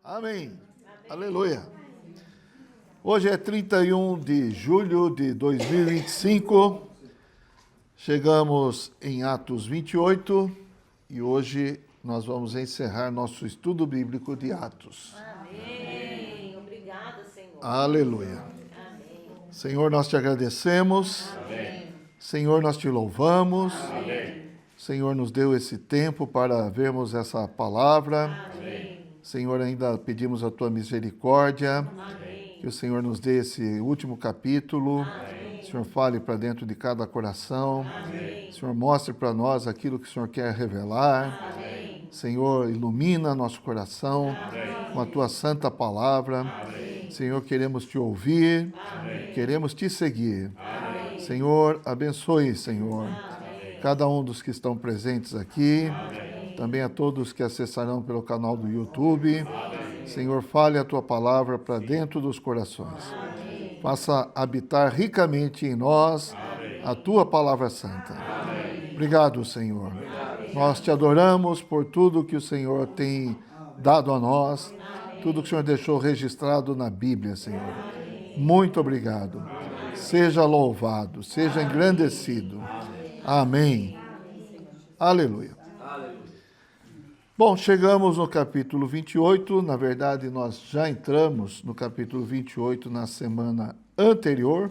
Amém. Aleluia. Hoje é 31 de julho de 2025. Chegamos em Atos 28 e hoje nós vamos encerrar nosso estudo bíblico de Atos. Amém. Obrigada, Senhor. Aleluia. Amém. Senhor, nós te agradecemos. Amém. Senhor, nós te louvamos. Amém. Senhor, nos deu esse tempo para vermos essa palavra. Amém. Senhor, ainda pedimos a tua misericórdia. Amém. Que o Senhor nos dê esse último capítulo. Amém. Senhor, fale para dentro de cada coração. Amém. Senhor, mostre para nós aquilo que o Senhor quer revelar. Amém. Senhor, ilumina nosso coração com a tua santa palavra. Amém. Senhor, queremos te ouvir. Amém. Queremos te seguir. Amém. Senhor, abençoe, Senhor, Amém. cada um dos que estão presentes aqui. Amém. Também a todos que acessarão pelo canal do YouTube. Senhor, fale a tua palavra para dentro dos corações. Amém. Faça habitar ricamente em nós a tua palavra santa. Obrigado, Senhor. Nós te adoramos por tudo que o Senhor tem dado a nós, tudo que o Senhor deixou registrado na Bíblia, Senhor. Muito obrigado. Seja louvado, seja engrandecido. Amém. Aleluia. Bom, chegamos no capítulo 28, na verdade nós já entramos no capítulo 28 na semana anterior,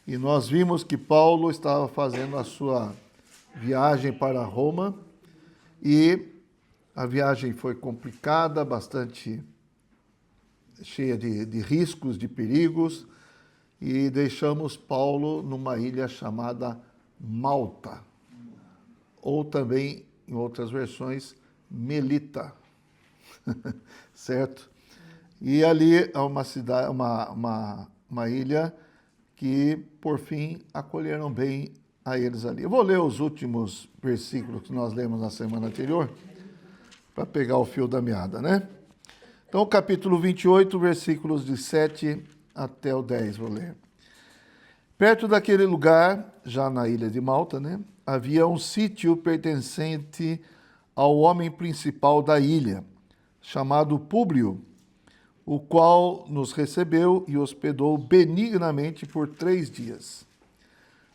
e nós vimos que Paulo estava fazendo a sua viagem para Roma, e a viagem foi complicada, bastante cheia de riscos, de perigos, e deixamos Paulo numa ilha chamada Malta, ou também, em outras versões, Melita, certo? E ali é uma cidade, uma ilha que, por fim, acolheram bem a eles ali. Eu vou ler os últimos versículos que nós lemos na semana anterior, para pegar o fio da meada, né? Então, capítulo 28, versículos de 7 até o 10, vou ler. Perto daquele lugar, já na ilha de Malta, né, havia um sítio pertencente ao homem principal da ilha, chamado Públio, o qual nos recebeu e hospedou benignamente por 3 dias.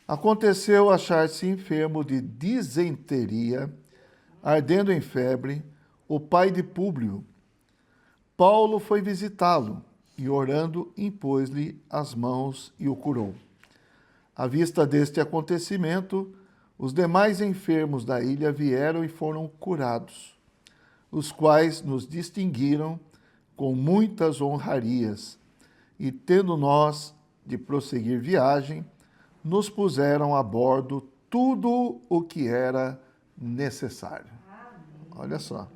Aconteceu achar-se enfermo de disenteria, ardendo em febre, o pai de Públio. Paulo foi visitá-lo e, orando, impôs-lhe as mãos e o curou. À vista deste acontecimento, os demais enfermos da ilha vieram e foram curados, os quais nos distinguiram com muitas honrarias, e tendo nós de prosseguir viagem, nos puseram a bordo tudo o que era necessário. Olha só.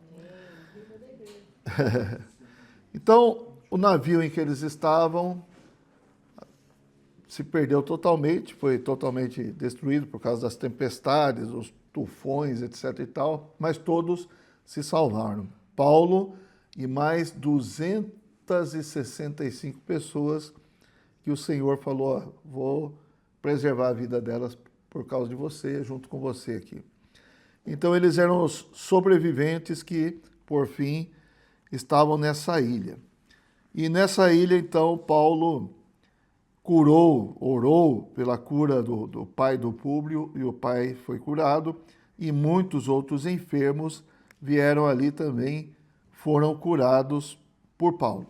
Então, o navio em que eles estavam se perdeu totalmente, foi totalmente destruído por causa das tempestades, os tufões, etc. e tal, mas todos se salvaram. Paulo e mais 265 pessoas que o Senhor falou, ó, vou preservar a vida delas por causa de você, junto com você aqui. Então eles eram os sobreviventes que, por fim, estavam nessa ilha. E nessa ilha, então, Paulo curou, orou pela cura do pai do Públio, e o pai foi curado, e muitos outros enfermos vieram ali também, foram curados por Paulo.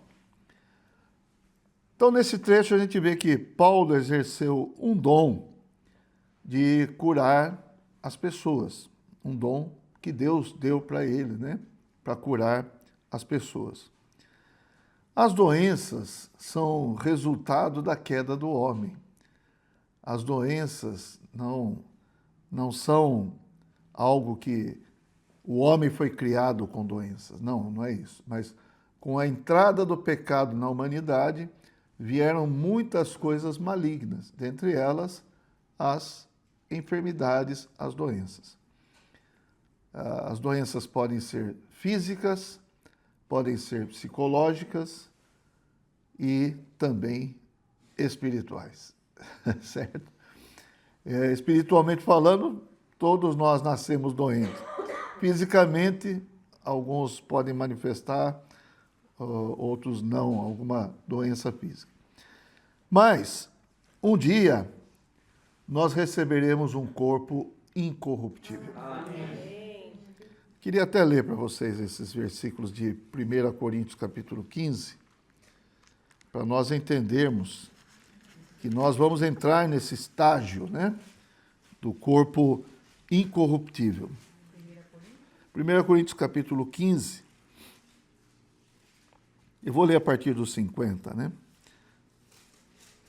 Então, nesse trecho, a gente vê que Paulo exerceu um dom de curar as pessoas, um dom que Deus deu para ele, né, para curar as pessoas. As doenças são resultado da queda do homem. As doenças não são algo que o homem foi criado com doenças. Não é isso. Mas com a entrada do pecado na humanidade, vieram muitas coisas malignas, dentre elas as enfermidades, as doenças. As doenças podem ser físicas, podem ser psicológicas e também espirituais, certo? Espiritualmente falando, todos nós nascemos doentes. Fisicamente, alguns podem manifestar outros não, alguma doença física. Mas, um dia, nós receberemos um corpo incorruptível. Queria até ler para vocês esses versículos de 1 Coríntios capítulo 15, para nós entendermos que nós vamos entrar nesse estágio, né, do corpo incorruptível. 1 Coríntios capítulo 15, eu vou ler a partir dos 50, né?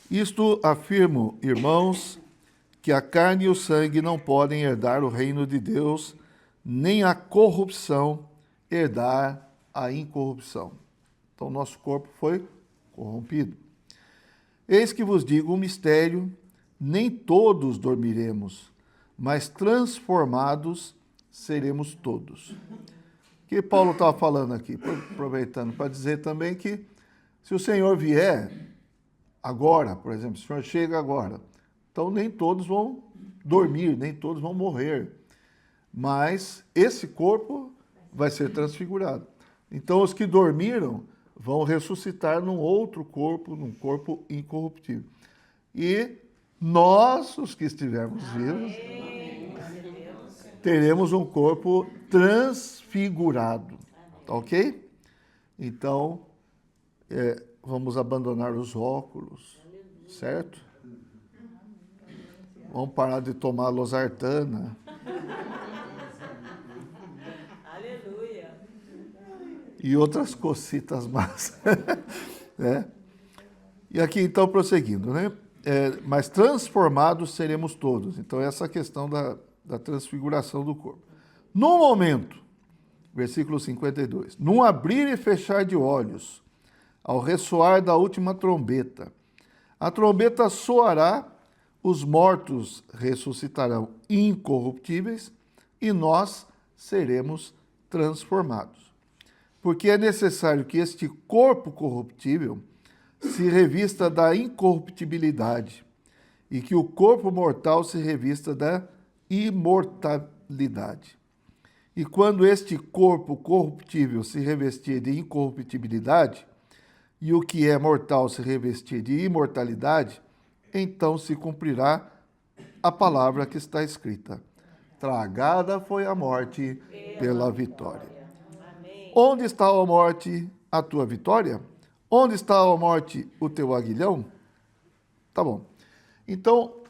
Isto afirmo, irmãos, que a carne e o sangue não podem herdar o reino de Deus, nem a corrupção herdar a incorrupção. Então, nosso corpo foi corrompido. Eis que vos digo um mistério, nem todos dormiremos, mas transformados seremos todos. O que Paulo estava falando aqui? Aproveitando para dizer também que se o Senhor vier agora, por exemplo, se o Senhor chega agora, então nem todos vão dormir, nem todos vão morrer, mas esse corpo vai ser transfigurado. Então os que dormiram vão ressuscitar num outro corpo, num corpo incorruptível. E nós, os que estivermos vivos, teremos um corpo transfigurado. Tá ok? Então, vamos abandonar os óculos, certo? Vamos parar de tomar losartana. Aleluia. E outras cocitas más. Né? E aqui, então, prosseguindo, né? Mas transformados seremos todos. Então, essa questão da transfiguração do corpo. No momento, versículo 52, num abrir e fechar de olhos, ao ressoar da última trombeta, a trombeta soará, os mortos ressuscitarão incorruptíveis e nós seremos transformados. Porque é necessário que este corpo corruptível se revista da incorruptibilidade e que o corpo mortal se revista da imortalidade. E quando este corpo corruptível se revestir de incorruptibilidade e o que é mortal se revestir de imortalidade, então se cumprirá a palavra que está escrita: tragada foi a morte pela vitória. Amém. Onde está, a morte, a tua vitória? Onde está, a morte, o teu aguilhão? Tá bom. Então,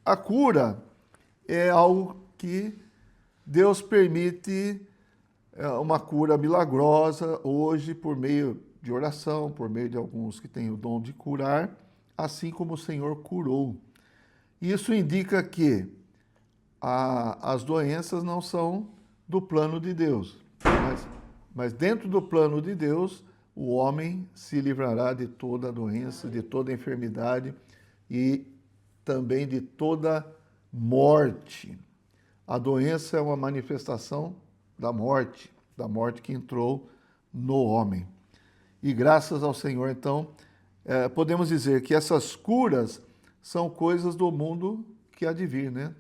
a cura é algo que Deus permite, uma cura milagrosa hoje por meio de oração, por meio de alguns que têm o dom de curar, assim como o Senhor curou. Isso indica que as doenças não são do plano de Deus, mas dentro do plano de Deus, o homem se livrará de toda doença, de toda enfermidade e também de toda morte. A doença é uma manifestação da morte que entrou no homem. E graças ao Senhor, então, podemos dizer que essas curas são coisas do mundo que há de vir, né?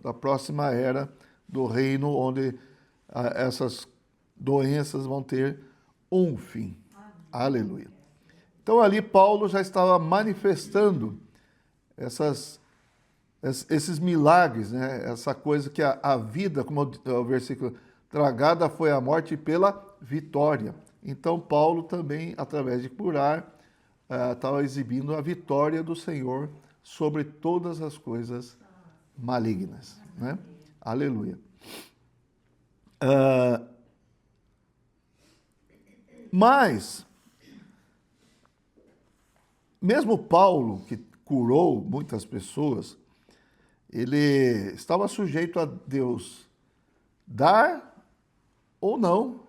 Da próxima era do reino, onde essas doenças vão ter um fim. Aleluia. Então ali Paulo já estava manifestando esses milagres, né? Essa coisa que a vida, como o versículo, tragada foi a morte pela vitória. Então Paulo também, através de curar, estava exibindo a vitória do Senhor sobre todas as coisas malignas, né? Aleluia. Mas, mesmo Paulo, que curou muitas pessoas, ele estava sujeito a Deus dar ou não,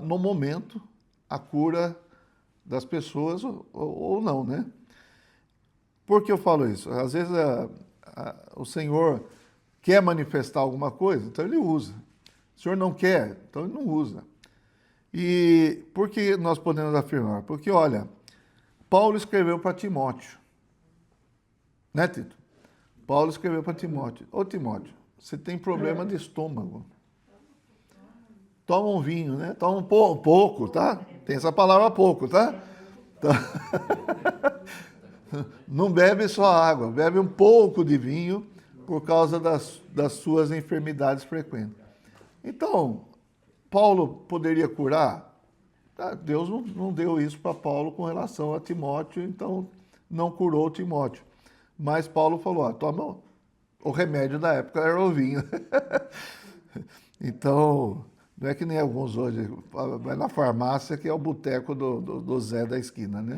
no momento, a cura das pessoas ou não, né? Por que eu falo isso? Às vezes o Senhor quer manifestar alguma coisa, então ele usa. O Senhor não quer, então ele não usa. E por que nós podemos afirmar? Porque, olha, Paulo escreveu para Timóteo, né, Tito? Paulo escreveu para Timóteo: ô Timóteo, você tem problema de estômago. Toma um vinho, né? Toma um pouco, tá? Tem essa palavra há pouco, tá? Então, não bebe só água, bebe um pouco de vinho por causa das suas enfermidades frequentes. Então, Paulo poderia curar? Deus não deu isso para Paulo com relação a Timóteo, então não curou Timóteo. Mas Paulo falou, toma o remédio da época era o vinho. Então, não é que nem alguns hoje, vai na farmácia que é o boteco do Zé da esquina, né?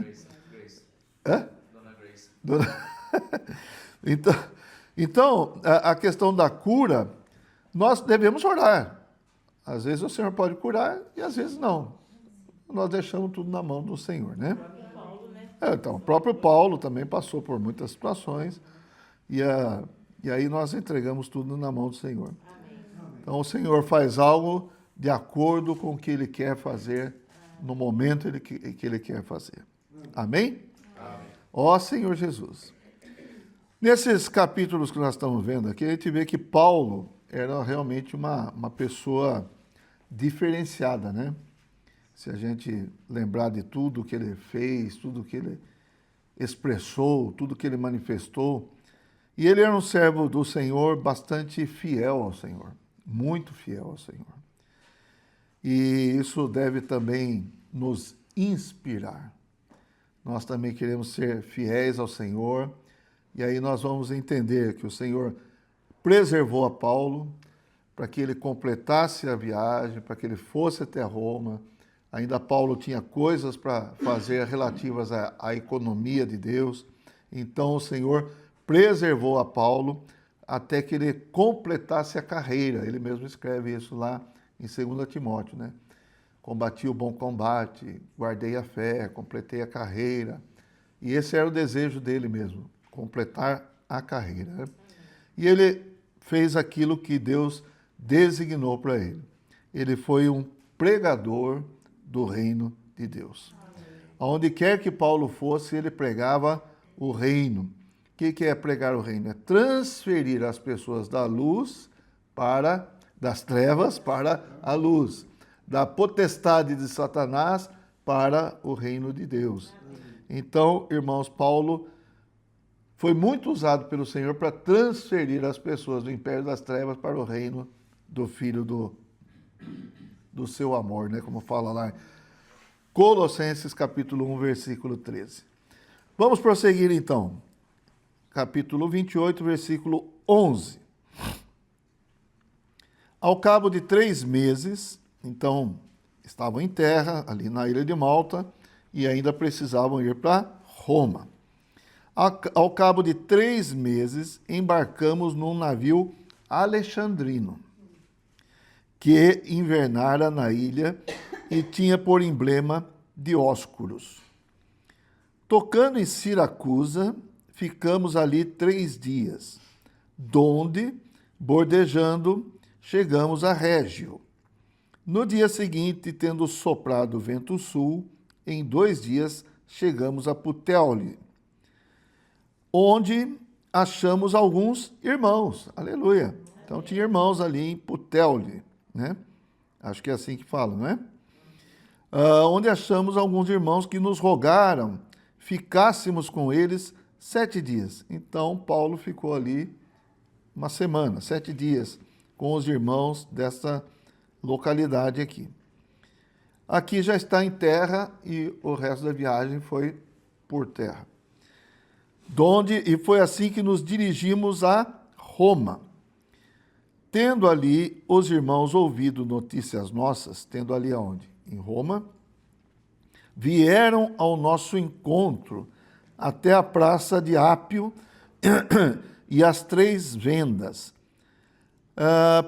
Grace. Hã? Dona Grace. Então, a questão da cura, nós devemos orar. Às vezes o Senhor pode curar e às vezes não. Nós deixamos tudo na mão do Senhor, né? Paulo, né? Então, o próprio Paulo também passou por muitas situações e aí nós entregamos tudo na mão do Senhor. Então, o Senhor faz algo de acordo com o que Ele quer fazer no momento que Ele quer fazer. Amém? Amém. Ó Senhor Jesus. Nesses capítulos que nós estamos vendo aqui, a gente vê que Paulo era realmente uma pessoa diferenciada, né? Se a gente lembrar de tudo que ele fez, tudo que ele expressou, tudo que ele manifestou. E ele era um servo do Senhor bastante fiel ao Senhor, muito fiel ao Senhor. E isso deve também nos inspirar. Nós também queremos ser fiéis ao Senhor, e aí nós vamos entender que o Senhor preservou a Paulo para que ele completasse a viagem, para que ele fosse até Roma. Ainda Paulo tinha coisas para fazer relativas à economia de Deus. Então o Senhor preservou a Paulo até que ele completasse a carreira. Ele mesmo escreve isso lá em 2 Timóteo, né? Combati o bom combate, guardei a fé, completei a carreira. E esse era o desejo dele mesmo, completar a carreira, né? E ele fez aquilo que Deus designou para ele. Ele foi um pregador do reino de Deus. Aonde quer que Paulo fosse, ele pregava o reino. O que é pregar o reino? É transferir as pessoas das trevas para a luz, da potestade de Satanás para o reino de Deus. Então, irmãos, Paulo foi muito usado pelo Senhor para transferir as pessoas do império das trevas para o reino do Filho do seu amor, né? Como fala lá em Colossenses capítulo 1, versículo 13. Vamos prosseguir então. Capítulo 28, versículo 11. Ao cabo de 3 meses, então, estavam em terra, ali na ilha de Malta, e ainda precisavam ir para Roma. Ao cabo de 3 meses, embarcamos num navio alexandrino, que invernara na ilha e tinha por emblema Dióscuros. Tocando em Siracusa, ficamos ali 3 dias, donde, bordejando, chegamos a Régio. No dia seguinte, tendo soprado o vento sul, em 2 dias chegamos a Puteoli, onde achamos alguns irmãos. Aleluia! Então tinha irmãos ali em Puteoli, né? Acho que é assim que fala, não é? Onde achamos alguns irmãos que nos rogaram ficássemos com eles 7 dias. Então Paulo ficou ali uma semana, 7 dias, com os irmãos dessa localidade aqui. Aqui já está em terra e o resto da viagem foi por terra. E foi assim que nos dirigimos a Roma. Tendo ali os irmãos ouvido notícias nossas, tendo ali aonde? Em Roma, vieram ao nosso encontro até a praça de Ápio e as 3 vendas.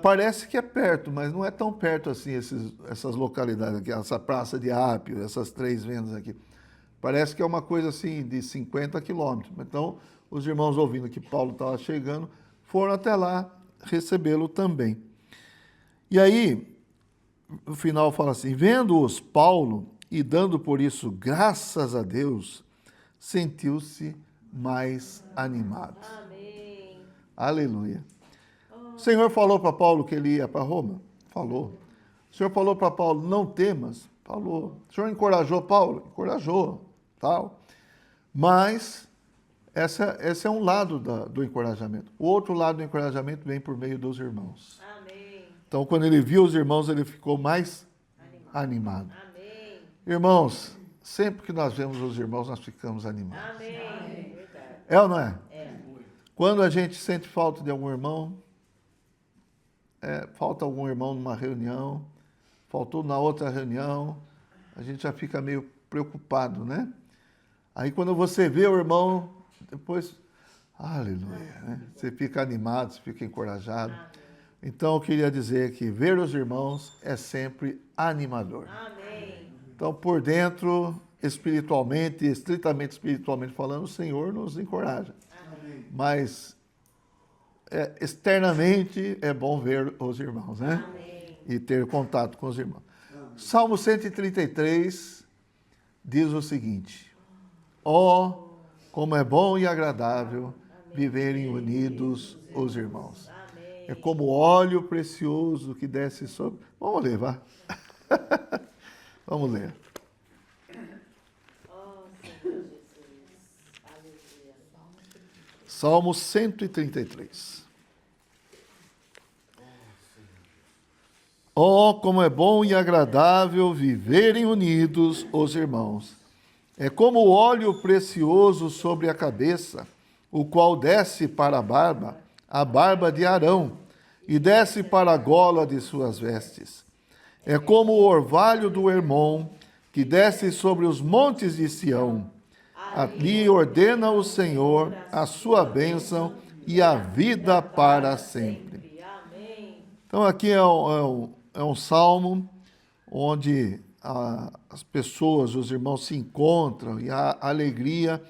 Parece que é perto, mas não é tão perto assim essas localidades aqui, essa praça de Ápio, essas 3 vendas aqui. Parece que é uma coisa assim de 50 quilômetros. Então, os irmãos ouvindo que Paulo estava chegando, foram até lá recebê-lo também. E aí, no final fala assim, vendo-os Paulo e dando por isso graças a Deus, sentiu-se mais animado. Amém. Aleluia. O Senhor falou para Paulo que ele ia para Roma? Falou. O Senhor falou para Paulo, não temas? falou. O senhor encorajou Paulo? Encorajou, tal. Mas esse é um lado do encorajamento. O outro lado do encorajamento vem por meio dos irmãos. Amém. Então, quando ele viu os irmãos, ele ficou mais animado. Amém. Irmãos, sempre que nós vemos os irmãos, nós ficamos animados. Amém. Verdade. É ou não é? É. Quando a gente sente falta de algum irmão, falta algum irmão numa reunião, faltou na outra reunião, a gente já fica meio preocupado, né? Aí quando você vê o irmão, depois, aleluia, né? Você fica animado, você fica encorajado. Então eu queria dizer que ver os irmãos é sempre animador. Amém. Então por dentro, espiritualmente, estritamente espiritualmente falando, o Senhor nos encoraja. Mas externamente é bom ver os irmãos, né? Amém. E ter contato com os irmãos. Salmo 133 diz o seguinte: ó, como é bom e agradável viverem unidos os irmãos. Amém. É como óleo precioso que desce sobre... Vamos ler, vá. Vamos ler. Oh, Senhor Jesus. Aleluia. Salmo 133. Oh, como é bom e agradável viverem unidos os irmãos. É como o óleo precioso sobre a cabeça, o qual desce para a barba de Arão, e desce para a gola de suas vestes. É como o orvalho do Hermon, que desce sobre os montes de Sião. Ali ordena o Senhor a sua bênção e a vida para sempre. Amém. Então aqui é um salmo onde as pessoas, os irmãos se encontram e a alegria,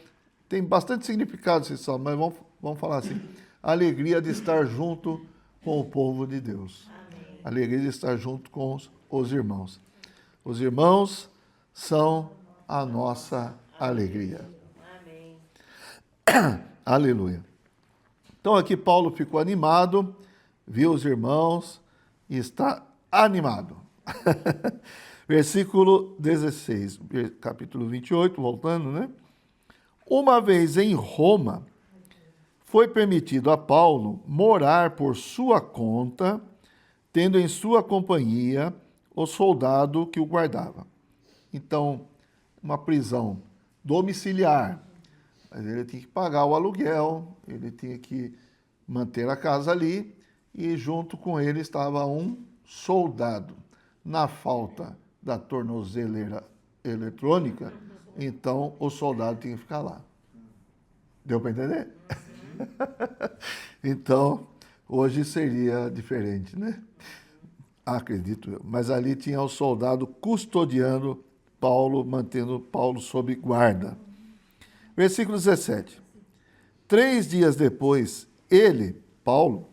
tem bastante significado esse salmo, mas vamos falar assim, a alegria de estar junto com o povo de Deus. Amém. A alegria de estar junto com os irmãos. Os irmãos são a nossa alegria. Amém. Aleluia. Então aqui Paulo ficou animado, viu os irmãos e está animado. Versículo 16, capítulo 28, voltando, né? Uma vez em Roma, foi permitido a Paulo morar por sua conta, tendo em sua companhia o soldado que o guardava. Então, uma prisão domiciliar, mas ele tinha que pagar o aluguel, ele tinha que manter a casa ali, e junto com ele estava um soldado. Na falta da tornozeleira eletrônica, então o soldado tinha que ficar lá. Deu para entender? Então, hoje seria diferente, né? Acredito eu. Mas ali tinha o soldado custodiando Paulo, mantendo Paulo sob guarda. Versículo 17. 3 dias depois, ele, Paulo,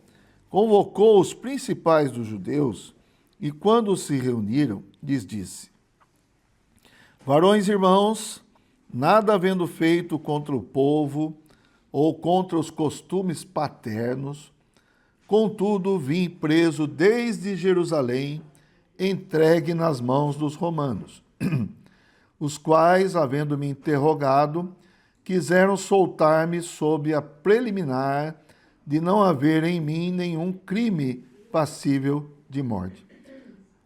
convocou os principais dos judeus e, quando se reuniram, lhes disse: varões irmãos, nada havendo feito contra o povo ou contra os costumes paternos, contudo vim preso desde Jerusalém, entregue nas mãos dos romanos, os quais, havendo-me interrogado, quiseram soltar-me sob a preliminar de não haver em mim nenhum crime passível de morte.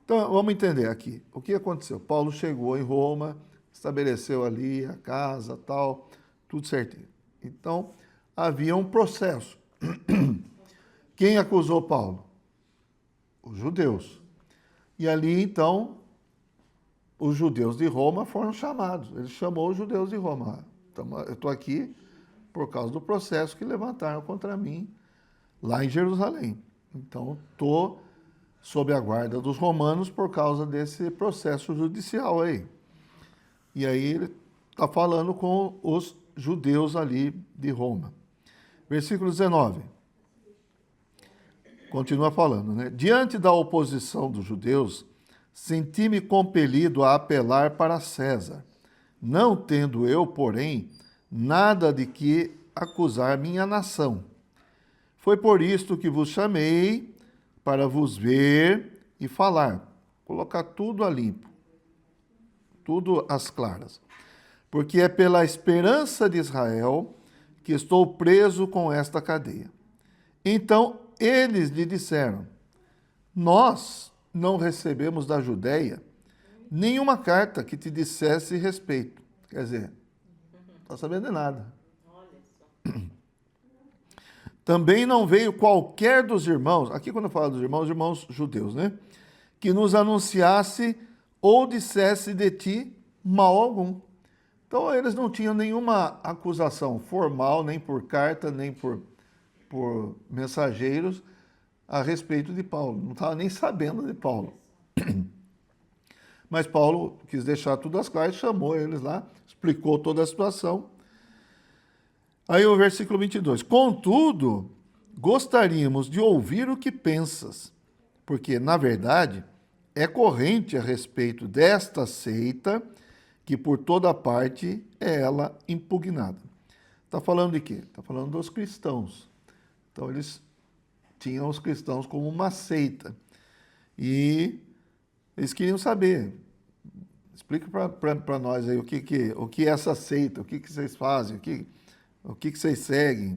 Então, vamos entender aqui. O que aconteceu? Paulo chegou em Roma, estabeleceu ali a casa, tal, tudo certinho. Então, havia um processo. Quem acusou Paulo? Os judeus. E ali, então, os judeus de Roma foram chamados. Ele chamou os judeus de Roma. Então, eu estou aqui por causa do processo que levantaram contra mim lá em Jerusalém. Então, estou sob a guarda dos romanos por causa desse processo judicial aí. E aí ele está falando com os judeus ali de Roma. Versículo 19. Continua falando, né? Diante da oposição dos judeus, senti-me compelido a apelar para César, não tendo eu, porém, nada de que acusar minha nação. Foi por isto que vos chamei, para vos ver e falar, colocar tudo a limpo. tudo às claras. Porque é pela esperança de Israel que estou preso com esta cadeia. Então eles lhe disseram: nós não recebemos da Judéia nenhuma carta que te dissesse respeito. Quer dizer, não está sabendo de nada. Olha só. Também não veio qualquer dos irmãos, aqui quando eu falo dos irmãos judeus, né? Que nos anunciasse ou dissesse de ti mal algum. Então eles não tinham nenhuma acusação formal, nem por carta, nem por mensageiros, a respeito de Paulo. Não estava nem sabendo de Paulo. Mas Paulo quis deixar tudo às claras, chamou eles lá, explicou toda a situação. Aí o versículo 22. Contudo, gostaríamos de ouvir o que pensas, porque, na verdade, é corrente a respeito desta seita que por toda parte é ela impugnada. Está falando de quê? Está falando dos cristãos. Então, eles tinham os cristãos como uma seita. E eles queriam saber. Explica para nós aí o que é essa seita, o que vocês fazem, o que vocês seguem.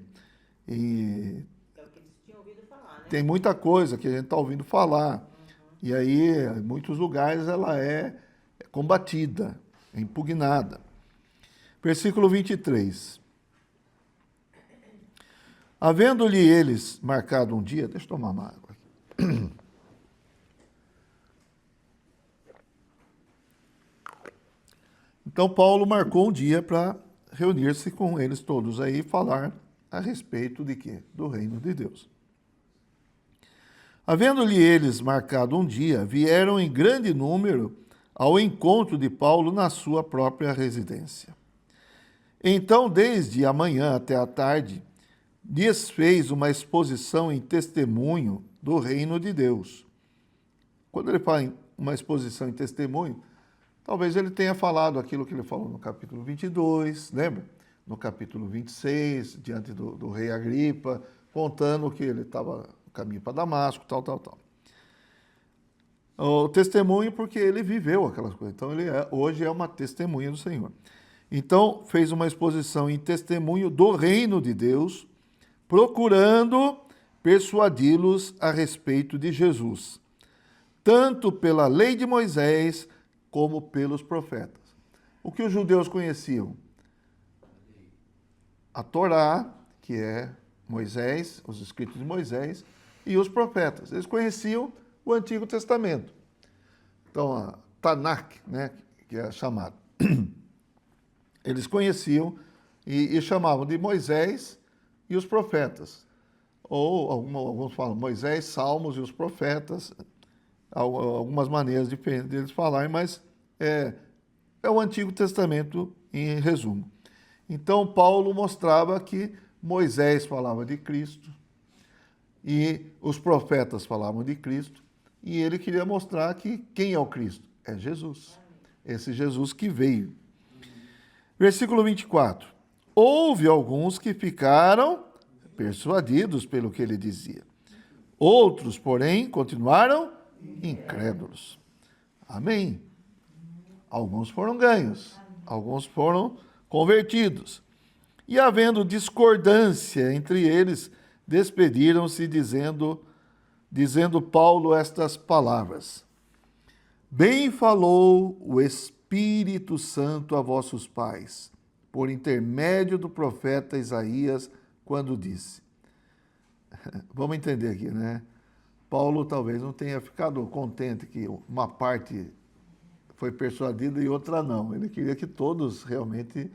E É o que eles tinham ouvido falar, né? tem muita coisa que a gente está ouvindo falar. E aí, em muitos lugares, ela é combatida, é impugnada. Versículo 23. Havendo-lhe eles marcado um dia, deixa eu tomar uma água aqui. Então, Paulo marcou um dia para reunir-se com eles todos aí e falar a respeito de quê? Do reino de Deus. Havendo-lhe eles marcado um dia, vieram em grande número ao encontro de Paulo na sua própria residência. Então, desde a manhã até a tarde, lhes fez uma exposição em testemunho do reino de Deus. Quando ele fala em uma exposição em testemunho, talvez ele tenha falado aquilo que ele falou no capítulo 22, lembra? No capítulo 26, diante do rei Agripa, contando que ele estava no caminho para Damasco, tal. O testemunho porque ele viveu aquelas coisas. Então, hoje é uma testemunha do Senhor. Então, fez uma exposição em testemunho do reino de Deus, procurando persuadi-los a respeito de Jesus, tanto pela lei de Moisés, como pelos profetas. O que os judeus conheciam? A Torá, que é Moisés, os escritos de Moisés, e os profetas. Eles conheciam o Antigo Testamento. Então, a Tanakh, né, que é chamado. Eles conheciam e chamavam de Moisés e os profetas. Ou alguns falam Moisés, Salmos e os profetas. Algumas maneiras diferentes deles falarem, mas é o Antigo Testamento em resumo. Então, Paulo mostrava que Moisés falava de Cristo e os profetas falavam de Cristo, e ele queria mostrar que quem é o Cristo? É Jesus. Esse Jesus que veio. Versículo 24. Houve alguns que ficaram persuadidos pelo que ele dizia. Outros, porém, continuaram incrédulos. Amém. Alguns foram ganhos, alguns foram convertidos. E havendo discordância entre eles, despediram-se dizendo Paulo estas palavras: Bem falou o Espírito Santo a vossos pais, por intermédio do profeta Isaías, quando disse. Vamos entender aqui, né? Paulo talvez não tenha ficado contente que uma parte foi persuadida e outra não. Ele queria que todos realmente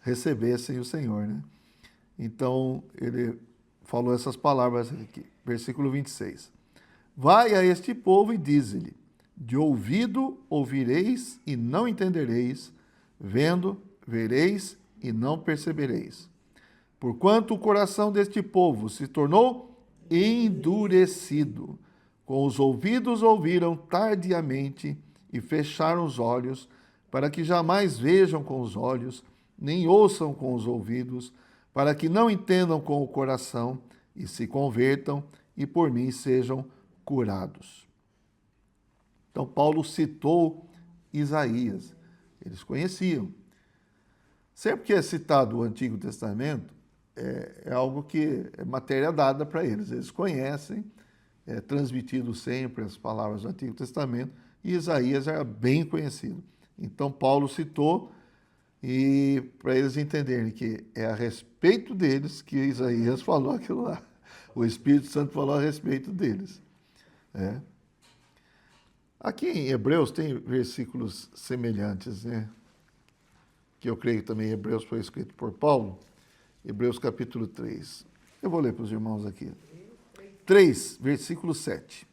recebessem o Senhor, né? Então, ele falou essas palavras aqui, versículo 26. Vai a este povo e dize-lhe: de ouvido ouvireis e não entendereis, vendo, vereis e não percebereis. Porquanto o coração deste povo se tornou endurecido. Com os ouvidos ouviram tardiamente e fecharam os olhos, para que jamais vejam com os olhos, nem ouçam com os ouvidos, para que não entendam com o coração e se convertam e por mim sejam curados. Então, Paulo citou Isaías, Eles conheciam. Sempre que é citado o Antigo Testamento, é algo que é matéria dada para eles. Eles conhecem, é transmitido sempre as palavras do Antigo Testamento, e Isaías era bem conhecido. Então, Paulo citou, e para eles entenderem que é a respeito deles que Isaías falou aquilo lá. O Espírito Santo falou a respeito deles. É. Aqui em Hebreus tem versículos semelhantes, né? Que eu creio que também Hebreus foi escrito por Paulo. Hebreus capítulo 3. Eu vou ler para os irmãos aqui. 3, versículo 7.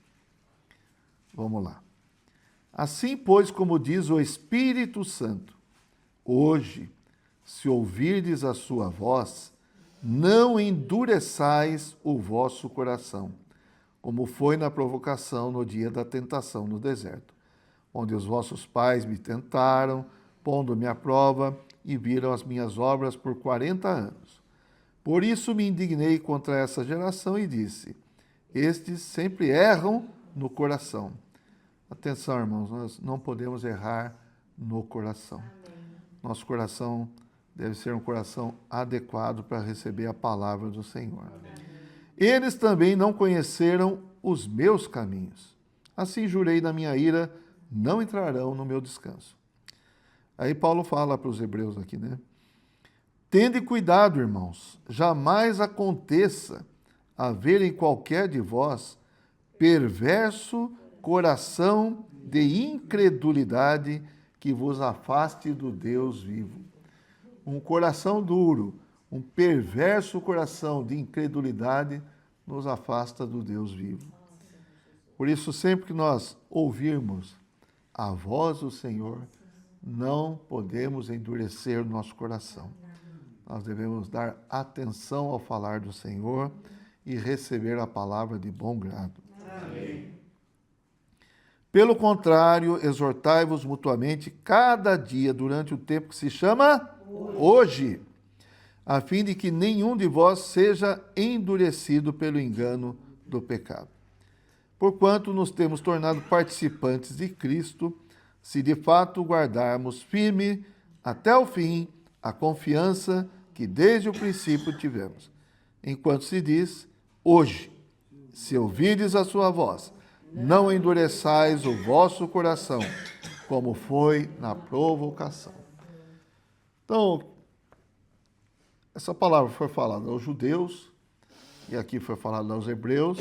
Vamos lá. Assim, pois, como diz o Espírito Santo, hoje, se ouvirdes a sua voz, não endureçais o vosso coração, como foi na provocação no dia da tentação no deserto, onde os vossos pais me tentaram, pondo-me à prova, e viram as minhas obras por 40 anos. Por isso me indignei contra essa geração e disse, estes sempre erram no coração. Atenção, irmãos, nós não podemos errar no coração. Amém. Nosso coração deve ser um coração adequado para receber a palavra do Senhor. Amém. Eles também não conheceram os meus caminhos. Assim jurei na minha ira, não entrarão no meu descanso. Aí Paulo fala para os hebreus aqui, né? Tende cuidado, irmãos, jamais aconteça haver em qualquer de vós perverso coração de incredulidade que vos afaste do Deus vivo. Um coração duro, um perverso coração de incredulidade nos afasta do Deus vivo. Por isso, sempre que nós ouvirmos a voz do Senhor, não podemos endurecer o nosso coração. Nós devemos dar atenção ao falar do Senhor e receber a palavra de bom grado. Amém. Pelo contrário, exortai-vos mutuamente cada dia durante o tempo que se chama hoje, a fim de que nenhum de vós seja endurecido pelo engano do pecado. Porquanto nos temos tornado participantes de Cristo, se de fato guardarmos firme até o fim a confiança que desde o princípio tivemos. Enquanto se diz, hoje, se ouvides a sua voz, não endureçais o vosso coração, como foi na provocação. Então, essa palavra foi falada aos judeus, e aqui foi falada aos hebreus,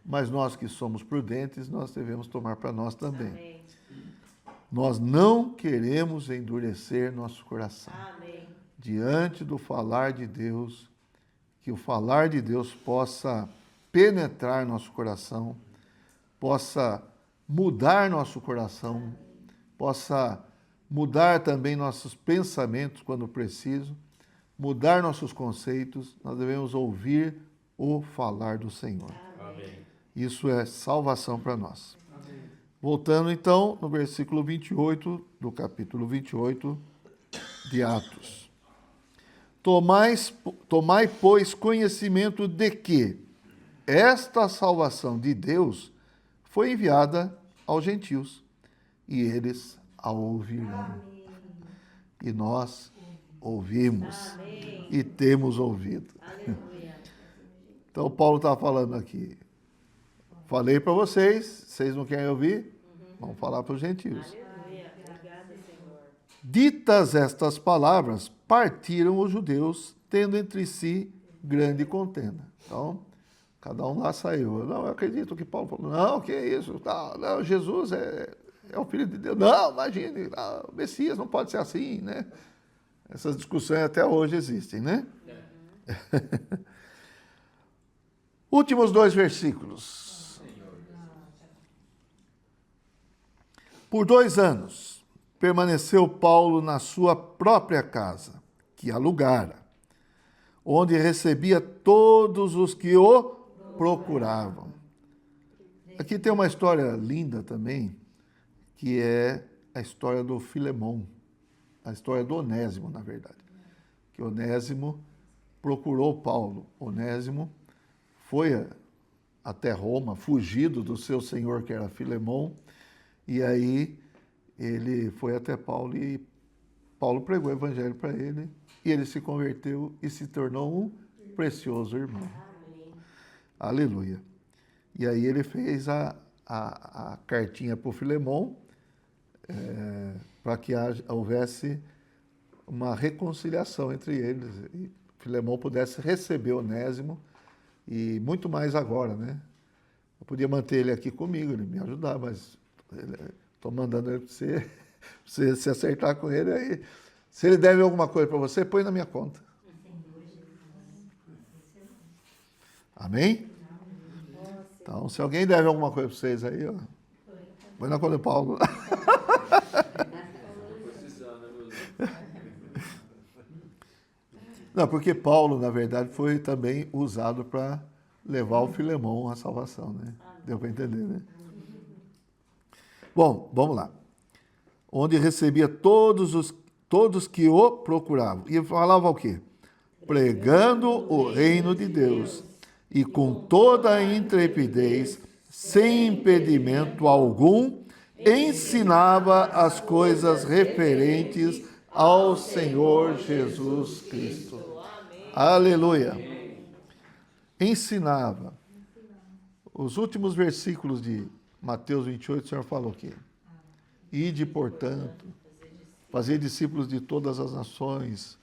mas nós que somos prudentes, nós devemos tomar para nós também. Amém. Nós não queremos endurecer nosso coração. Amém. Diante do falar de Deus, que o falar de Deus possa penetrar nosso coração, possa mudar nosso coração, possa mudar também nossos pensamentos quando preciso, mudar nossos conceitos, nós devemos ouvir o falar do Senhor. Amém. Isso é salvação para nós. Amém. Voltando então no versículo 28 do capítulo 28 de Atos. Tomai, pois, conhecimento de que esta salvação de Deus foi enviada aos gentios, e eles a ouvirão. E nós ouvimos Amém. e temos ouvido. Aleluia. Então, Paulo está falando aqui. Falei para vocês, vocês não querem ouvir? Vamos falar para os gentios. Aleluia. Obrigada, Senhor. Ditas estas palavras, partiram os judeus, tendo entre si grande contenda. Então, cada um lá saiu. Não, eu acredito que Paulo falou. Não, que isso? Não, Jesus é o Filho de Deus. Não, imagine, o Messias não pode ser assim, né? Essas discussões até hoje existem, né? Últimos 2 versículos. Por 2 anos, permaneceu Paulo na sua própria casa, que alugara, onde recebia todos os que o procuravam. Aqui tem uma história linda também, que é a história do Filemão, a história do Onésimo, na verdade. Que Onésimo procurou Paulo. Onésimo foi até Roma, fugido do seu senhor, que era Filemão, e aí ele foi até Paulo e Paulo pregou o evangelho para ele e ele se converteu e se tornou um precioso irmão. Amém. Aleluia. E aí ele fez a cartinha para o Filemon, para que houvesse uma reconciliação entre eles e Filemon pudesse receber Onésimo e muito mais agora, né? Eu podia manter ele aqui comigo, ele me ajudar, mas estou mandando ele para você, pra você se acertar com ele aí. Se ele deve alguma coisa para você, põe na minha conta. Amém? Então, se alguém deve alguma coisa para vocês aí, ó, põe na conta do Paulo. Não, porque Paulo, na verdade, foi também usado para levar o Filemon à salvação, né? Deu para entender, né? Bom, vamos lá. Onde recebia todos que o procuravam. E falava o quê? Pregando o reino de Deus. E com toda a intrepidez, sem impedimento algum, ensinava as coisas referentes ao Senhor Jesus Cristo. Aleluia. Ensinava. Os últimos versículos de Mateus 28, o Senhor falou o quê? Ide, portanto, fazer discípulos de todas as nações,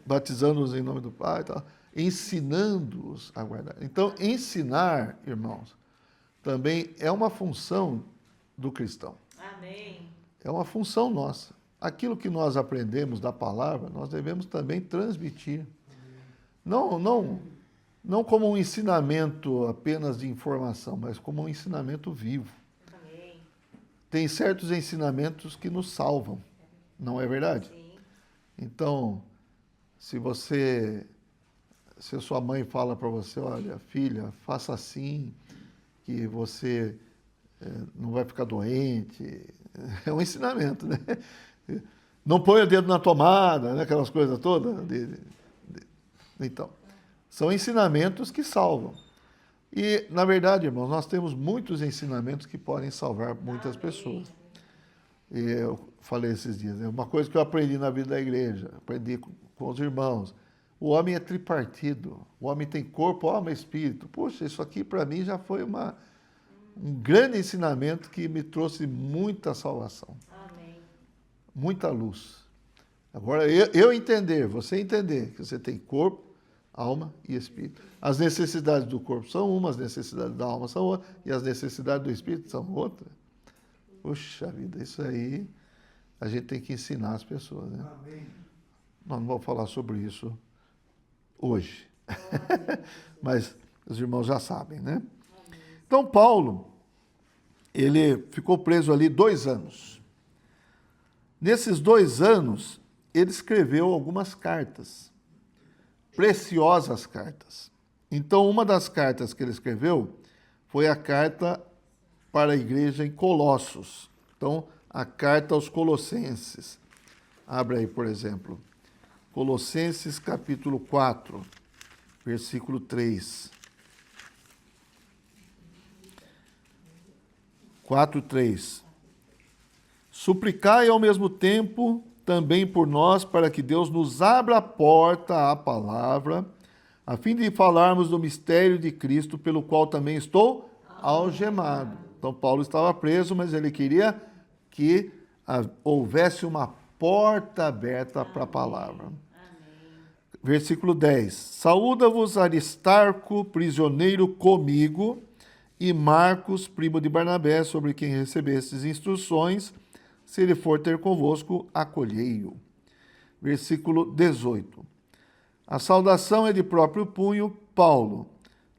batizando-os em nome do Pai, tal, ensinando-os a guardar. Então, ensinar, irmãos, também é uma função do cristão. Amém. É uma função nossa. Aquilo que nós aprendemos da palavra, nós devemos também transmitir. Não como um ensinamento apenas de informação, mas como um ensinamento vivo. Amém. Tem certos ensinamentos que nos salvam, não é verdade? Sim. Então, se a sua mãe fala para você, olha, filha, faça assim, que você não vai ficar doente, é um ensinamento, né? Não põe o dedo na tomada, né? Aquelas coisas todas. Então, são ensinamentos que salvam. E, na verdade, irmãos, nós temos muitos ensinamentos que podem salvar muitas pessoas. E eu falei esses dias, né? Uma coisa que eu aprendi na vida da igreja, aprendi com os irmãos, o homem é tripartido, o homem tem corpo, alma e espírito. Poxa, isso aqui para mim já foi um grande ensinamento que me trouxe muita salvação, Amém. muita luz. Agora, eu entender, você entender que você tem corpo, alma e espírito. As necessidades do corpo são uma, as necessidades da alma são outra, e as necessidades do espírito são outra. Puxa vida, isso aí a gente tem que ensinar as pessoas, né? Amém. Nós não vamos falar sobre isso hoje, mas os irmãos já sabem, né? Então, Paulo, ele ficou preso ali 2 anos. Nesses 2 anos, ele escreveu algumas cartas, preciosas cartas. Então, uma das cartas que ele escreveu foi a carta para a igreja em Colossos. Então, a carta aos Colossenses. Abre aí, por exemplo, Colossenses capítulo 4, versículo 3. 4:3. Suplicai ao mesmo tempo também por nós, para que Deus nos abra a porta à palavra, a fim de falarmos do mistério de Cristo, pelo qual também estou algemado. Então, Paulo estava preso, mas ele queria que houvesse uma porta aberta para a palavra. Amém. Versículo 10. Saúda-vos Aristarco, prisioneiro comigo, e Marcos, primo de Barnabé, sobre quem recebestes instruções, se ele for ter convosco, acolhei-o. Versículo 18. A saudação é de próprio punho, Paulo.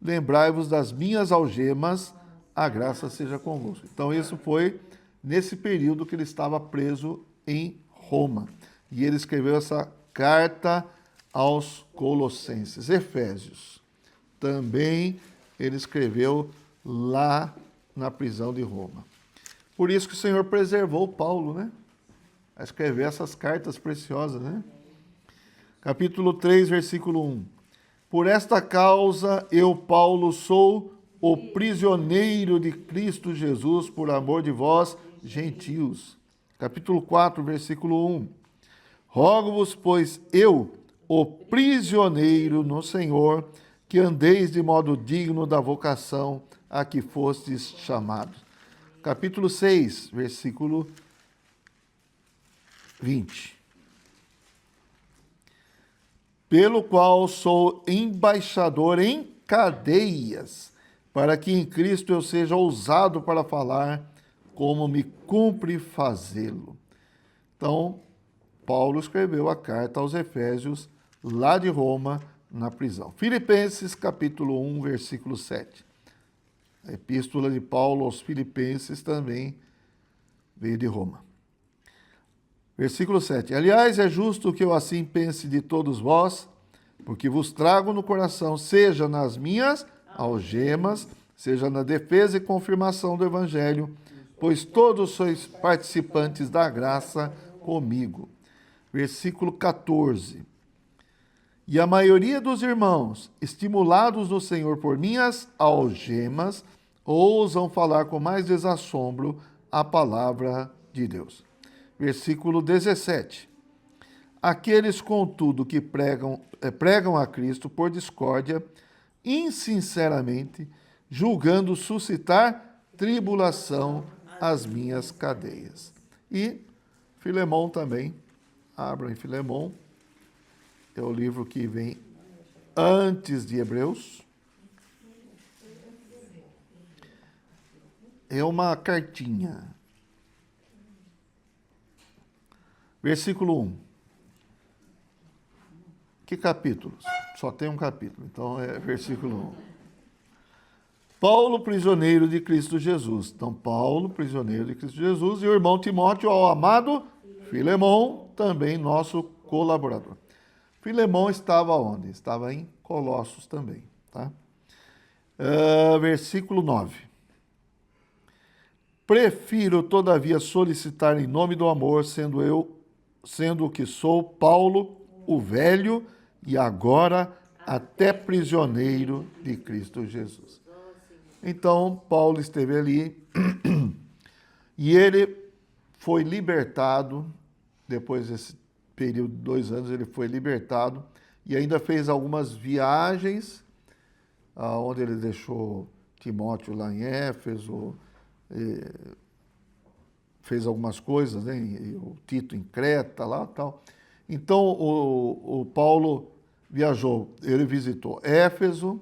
Lembrai-vos das minhas algemas, a graça seja convosco. Então, isso foi nesse período que ele estava preso em Roma. E ele escreveu essa carta aos Colossenses. Efésios. Também ele escreveu lá na prisão de Roma. Por isso que o Senhor preservou Paulo, né? A escrever essas cartas preciosas, né? Capítulo 3, versículo 1. Por esta causa eu, Paulo, sou o prisioneiro de Cristo Jesus, por amor de vós, gentios, Capítulo 4, versículo 1. Rogo-vos, pois eu, o prisioneiro no Senhor, que andeis de modo digno da vocação a que fostes chamados. Capítulo 6, versículo 20. Pelo qual sou embaixador em cadeias, para que em Cristo eu seja ousado para falar, como me cumpre fazê-lo. Então, Paulo escreveu a carta aos Efésios, lá de Roma, na prisão. Filipenses, capítulo 1, versículo 7. A epístola de Paulo aos Filipenses também veio de Roma. Versículo 7. Aliás, é justo que eu assim pense de todos vós, porque vos trago no coração, seja nas minhas algemas, seja na defesa e confirmação do Evangelho, pois todos sois participantes da graça comigo. Versículo 14. E a maioria dos irmãos, estimulados no Senhor por minhas algemas, ousam falar com mais desassombro a palavra de Deus. Versículo 17. Aqueles, contudo, que pregam a Cristo por discórdia, insinceramente, julgando suscitar tribulação às minhas cadeias. E Filemão também, abram em Filemão, é o livro que vem antes de Hebreus. É uma cartinha. Versículo 1. Que capítulos? Só tem um capítulo, então é versículo 1. Paulo, prisioneiro de Cristo Jesus. Então, Paulo, prisioneiro de Cristo Jesus, e o irmão Timóteo, ao amado Filemão, também nosso colaborador. Filemão estava onde? Estava em Colossos também, tá? Versículo 9. Prefiro, todavia, solicitar em nome do amor, sendo o que sou, Paulo, o velho, e agora até prisioneiro de Cristo Jesus. Então, Paulo esteve ali e ele foi libertado, depois desse período de 2 anos, ele foi libertado e ainda fez algumas viagens, onde ele deixou Timóteo lá em Éfeso, fez algumas coisas, né? E o Tito em Creta, lá tal. Então, o Paulo viajou, ele visitou Éfeso,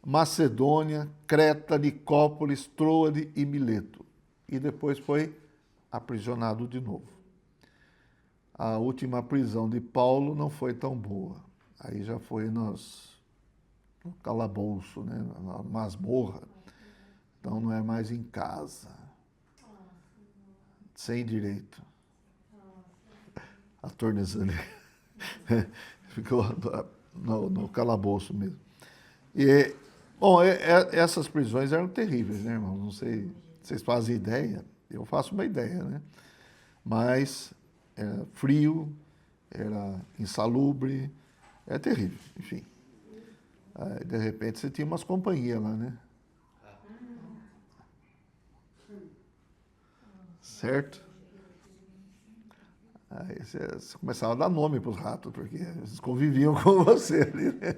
Macedônia, Creta, Nicópolis, Troade e Mileto. E depois foi aprisionado de novo. A última prisão de Paulo não foi tão boa. Aí já foi no calabouço, né? Na masmorra. Então não é mais em casa. Sem direito. A tornezeleira. Ficou no calabouço mesmo. E, bom, essas prisões eram terríveis, né, irmãos? Não sei se vocês fazem ideia. Eu faço uma ideia, né? Mas era frio, era insalubre, é terrível, enfim. Aí, de repente, você tinha umas companhias lá, né? Certo? Aí você começava a dar nome para os ratos, porque eles conviviam com você ali, né?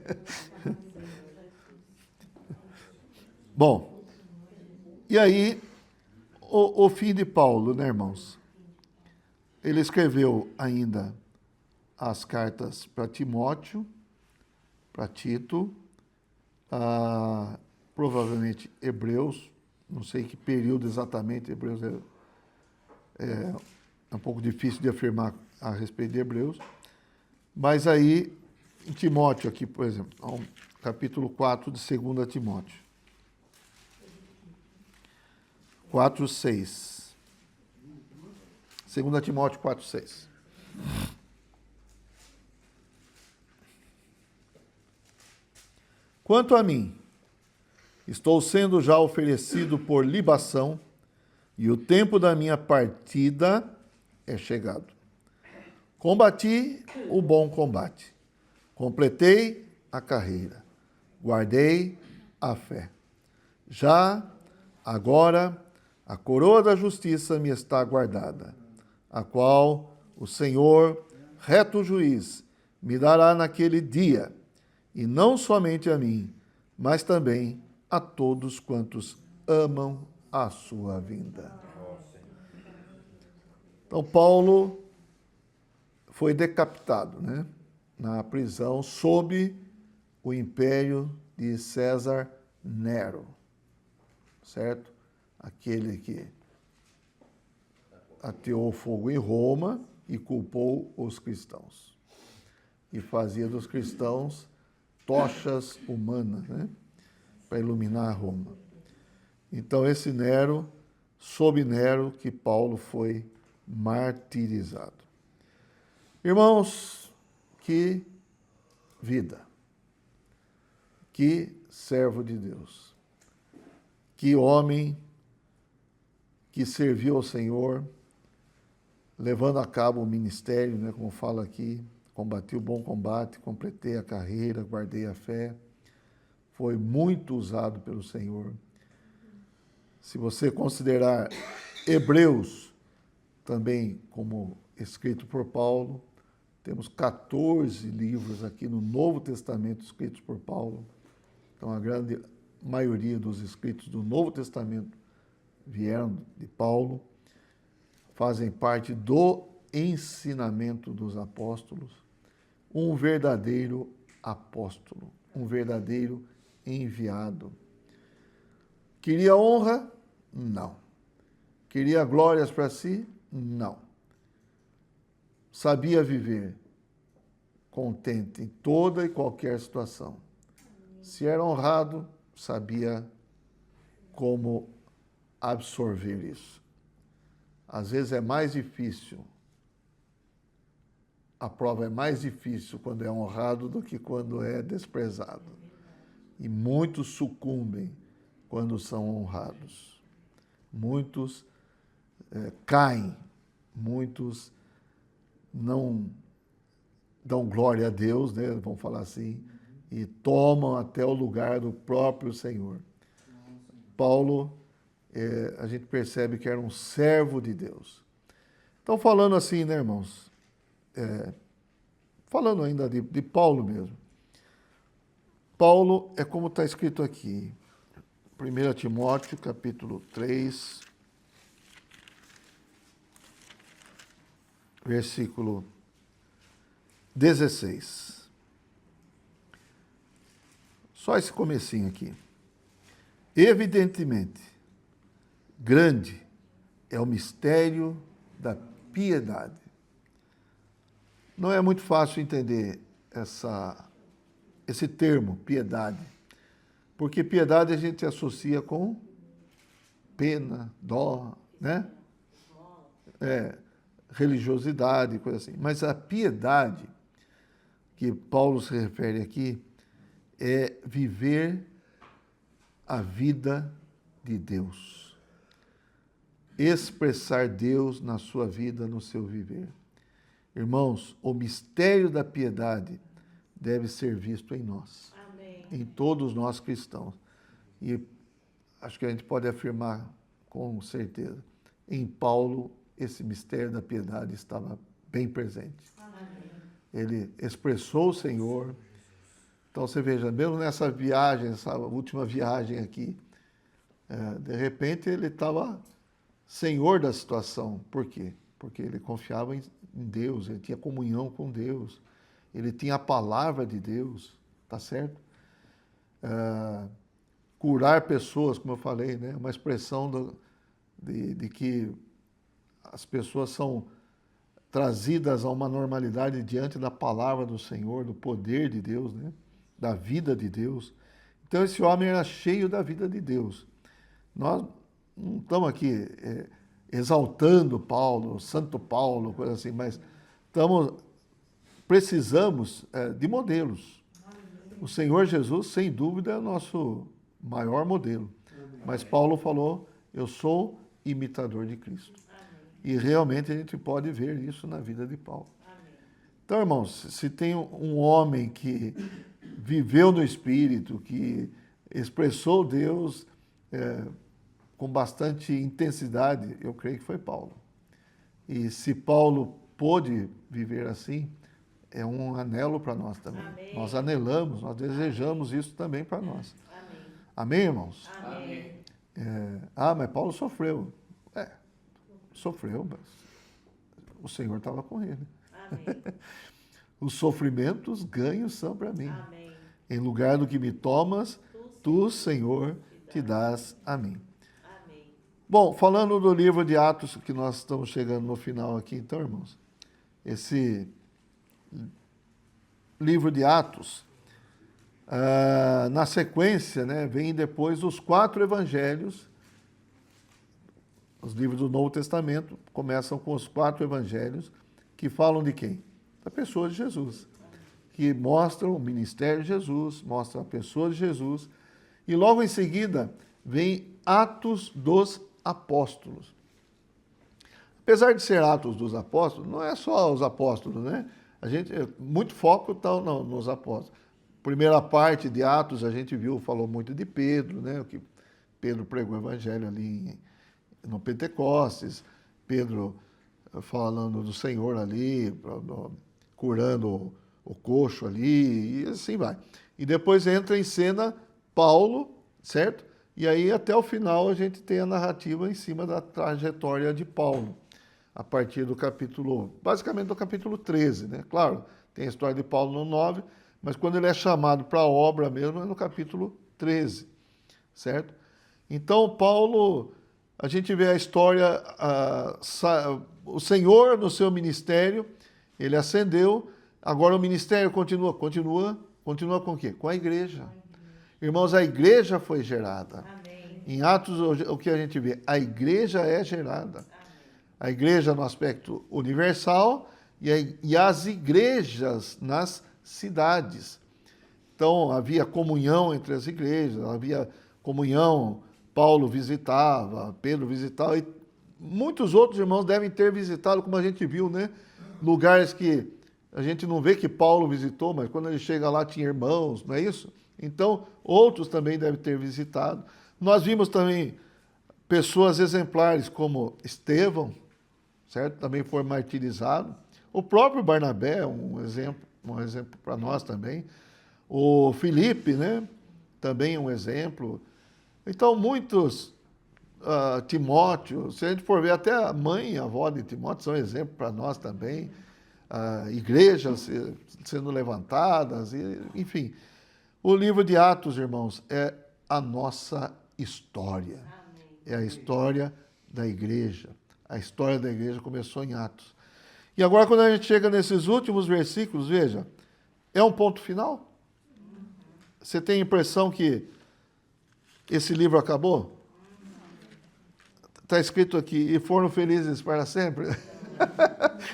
Bom, e aí, o fim de Paulo, né, irmãos? Ele escreveu ainda as cartas para Timóteo, para Tito, provavelmente Hebreus, não sei que período exatamente, Hebreus é um pouco difícil de afirmar a respeito de Hebreus, mas aí, em Timóteo aqui, por exemplo, capítulo 4 de 2 Timóteo. 4, 6. 2 Timóteo 4, 6. Quanto a mim, estou sendo já oferecido por libação, e o tempo da minha partida é chegado. Combati o bom combate, completei a carreira, guardei a fé. Já agora a coroa da justiça me está guardada, a qual o Senhor, reto juiz, me dará naquele dia, e não somente a mim, mas também a todos quantos amam a sua vinda. Então, Paulo foi decapitado, né, na prisão sob o império de César Nero, certo? Aquele que ateou fogo em Roma e culpou os cristãos. E fazia dos cristãos tochas humanas, né, para iluminar Roma. Então, esse Nero, sob Nero, que Paulo foi martirizado. Irmãos, que vida, que servo de Deus, que homem que serviu ao Senhor, levando a cabo o ministério, né, como fala aqui, combati o bom combate, completei a carreira, guardei a fé, foi muito usado pelo Senhor. Se você considerar Hebreus também como escrito por Paulo, temos 14 livros aqui no Novo Testamento escritos por Paulo. Então, a grande maioria dos escritos do Novo Testamento vieram de Paulo, fazem parte do ensinamento dos apóstolos. Um verdadeiro apóstolo, um verdadeiro enviado. Queria honra? Não. Queria glórias para si? Não. Sabia viver contente em toda e qualquer situação. Se era honrado, sabia como absorver isso. Às vezes é mais difícil, a prova é mais difícil quando é honrado do que quando é desprezado. E muitos sucumbem quando são honrados. Muitos caem, muitos não dão glória a Deus, né, vamos falar assim, e tomam até o lugar do próprio Senhor. Paulo, a gente percebe que era um servo de Deus. Então, falando assim, né, irmãos, falando ainda de Paulo mesmo. Paulo é como está escrito aqui, 1 Timóteo, capítulo 3, versículo 16. Só esse comecinho aqui. Evidentemente, grande é o mistério da piedade. Não é muito fácil entender esse termo, piedade, porque piedade a gente associa com pena, dó, né? Religiosidade, coisa assim. Mas a piedade que Paulo se refere aqui é viver a vida de Deus. Expressar Deus na sua vida, no seu viver. Irmãos, o mistério da piedade deve ser visto em nós. Amém. Em todos nós cristãos. E acho que a gente pode afirmar com certeza, em Paulo, esse mistério da piedade estava bem presente. Amém. Ele expressou o Senhor. Então, você veja, mesmo nessa viagem, essa última viagem aqui, de repente ele estava senhor da situação. Por quê? Porque ele confiava em Deus, ele tinha comunhão com Deus, ele tinha a palavra de Deus, tá certo? Curar pessoas, como eu falei, né? Uma expressão de que as pessoas são trazidas a uma normalidade diante da palavra do Senhor, do poder de Deus, né? Da vida de Deus. Então, esse homem era cheio da vida de Deus. Nós não estamos aqui exaltando Paulo, Santo Paulo, coisa assim, mas precisamos de modelos. O Senhor Jesus, sem dúvida, é o nosso maior modelo. Mas Paulo falou, eu sou imitador de Cristo. E realmente a gente pode ver isso na vida de Paulo. Então, irmãos, se tem um homem que viveu no Espírito, que expressou Deus com bastante intensidade, eu creio que foi Paulo. E se Paulo pôde viver assim, é um anelo para nós também. Amém. Nós anelamos, nós desejamos isso também para nós. Amém. Amém, irmãos? Amém. Mas Paulo sofreu. Sofreu, mas o Senhor estava com ele. Amém. Os sofrimentos, ganhos são para mim. Amém. Em lugar do que me tomas, tu, Senhor, te dás a mim. Amém. Bom, falando do livro de Atos, que nós estamos chegando no final aqui, então, irmãos, esse livro de Atos, na sequência, né, vem depois os 4 evangelhos. Os livros do Novo Testamento começam com os 4 evangelhos, que falam de quem? Da pessoa de Jesus, que mostram o ministério de Jesus, mostram a pessoa de Jesus, e logo em seguida vem Atos dos Apóstolos. Apesar de ser Atos dos Apóstolos, não é só os apóstolos, né? Muito foco está nos apóstolos. Primeira parte de Atos a gente falou muito de Pedro, né? O que Pedro pregou o evangelho ali no Pentecostes, Pedro falando do Senhor ali, curando o coxo ali, e assim vai. E depois entra em cena Paulo, certo? E aí até o final a gente tem a narrativa em cima da trajetória de Paulo, a partir do basicamente do capítulo 13, né? Claro, tem a história de Paulo no 9, mas quando ele é chamado para a obra mesmo é no capítulo 13, certo? Então, Paulo, a gente vê a história, o Senhor no seu ministério, ele ascendeu, agora o ministério continua com o quê? Com a igreja. Irmãos, a igreja foi gerada. Amém. Em Atos, o que a gente vê? A igreja é gerada. Amém. A igreja no aspecto universal e as igrejas nas cidades. Então, havia comunhão entre as igrejas, havia comunhão, Paulo visitava, Pedro visitava, e muitos outros irmãos devem ter visitado, como a gente viu, né? Lugares que a gente não vê que Paulo visitou, mas quando ele chega lá tinha irmãos, não é isso? Então, outros também devem ter visitado. Nós vimos também pessoas exemplares como Estevão, certo? Também foi martirizado. O próprio Barnabé é um exemplo para nós também. O Filipe, né? Também é um exemplo. Então, muitos, Timóteo, se a gente for ver, até a mãe e a avó de Timóteo são exemplo para nós também. Igrejas sendo levantadas, enfim. O livro de Atos, irmãos, é a nossa história. Amém. É a história da igreja. A história da igreja começou em Atos. E agora, quando a gente chega nesses últimos versículos, veja, é um ponto final? Você tem a impressão que esse livro acabou? Está escrito aqui, e foram felizes para sempre?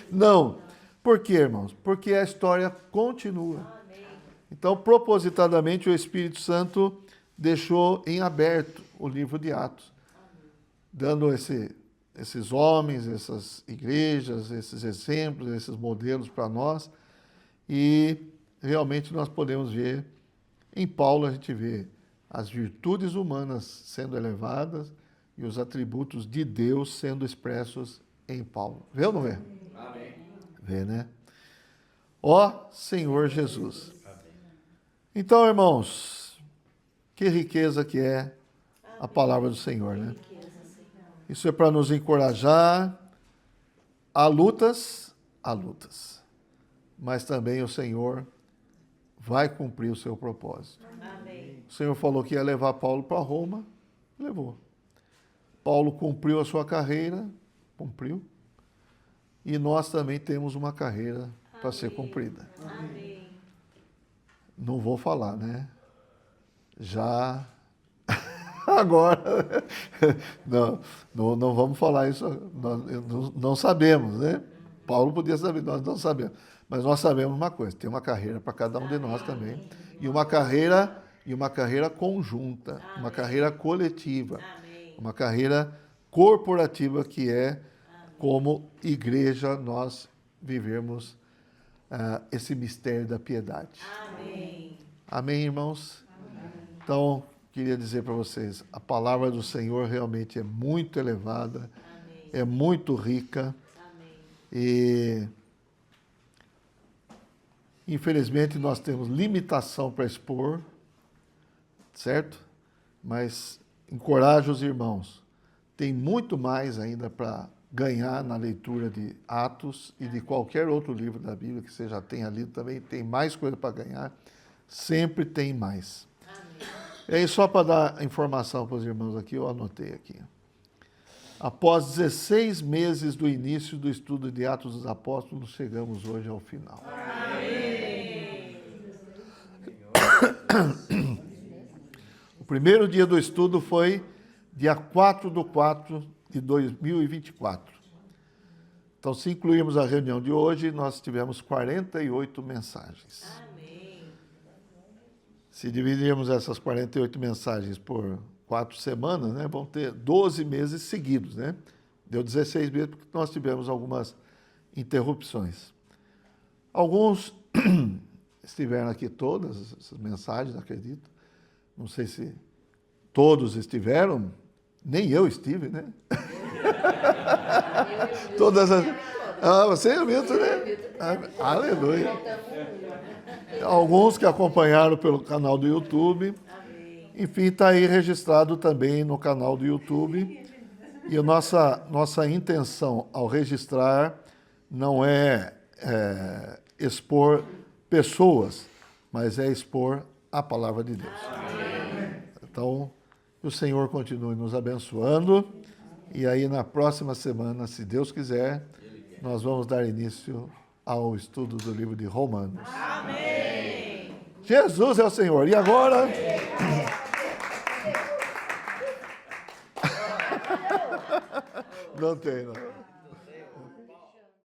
Não. Por quê, irmãos? Porque a história continua. Amém. Então, propositadamente, o Espírito Santo deixou em aberto o livro de Atos, dando esses homens, essas igrejas, esses exemplos, esses modelos para nós. E realmente nós podemos ver, em Paulo a gente vê as virtudes humanas sendo elevadas e os atributos de Deus sendo expressos em Paulo. Vê ou não vê? Amém. Vê, né? Ó Senhor Jesus. Então, irmãos, que riqueza que é a palavra do Senhor, né? Isso é para nos encorajar. Há lutas, mas também o Senhor vai cumprir o seu propósito. Amém. O Senhor falou que ia levar Paulo para Roma, levou. Paulo cumpriu a sua carreira, cumpriu. E nós também temos uma carreira para ser cumprida. Amém. Não vou falar, né? Já agora não vamos falar isso. Nós não sabemos, né? Paulo podia saber, nós não sabemos. Mas nós sabemos uma coisa: tem uma carreira para cada um de nós também. E uma carreira conjunta, uma carreira coletiva, Amém. uma carreira corporativa que é como igreja nós vivemos esse mistério da piedade. Amém. Amém, irmãos? Então, queria dizer para vocês, a palavra do Senhor realmente é muito elevada, Amém. é muito rica, Amém. E, infelizmente, nós temos limitação para expor, certo? Mas encorajo os irmãos. Tem muito mais ainda para ganhar na leitura de Atos e de qualquer outro livro da Bíblia que você já tenha lido também. Tem mais coisa para ganhar. Sempre tem mais. E aí, só para dar informação para os irmãos aqui, eu anotei aqui. Após 16 meses do início do estudo de Atos dos Apóstolos, chegamos hoje ao final. O primeiro dia do estudo foi dia 4/4 de 2024. Então, se incluirmos a reunião de hoje, nós tivemos 48 mensagens. Se dividirmos essas 48 mensagens por 4 semanas, né, vão ter 12 meses seguidos, né? Deu 16 meses porque nós tivemos algumas interrupções. Alguns estiveram aqui todas essas mensagens, acredito. Não sei se todos estiveram, nem eu estive, né? Todas as... Ah, você e o Milton, né? Aleluia. Alguns que acompanharam pelo canal do YouTube. Enfim, está aí registrado também no canal do YouTube. E a nossa intenção ao registrar não é expor pessoas, mas é expor a palavra de Deus. Então, que o Senhor continue nos abençoando. E aí, na próxima semana, se Deus quiser, nós vamos dar início ao estudo do livro de Romanos. Amém! Jesus é o Senhor. E agora... Não tem, não.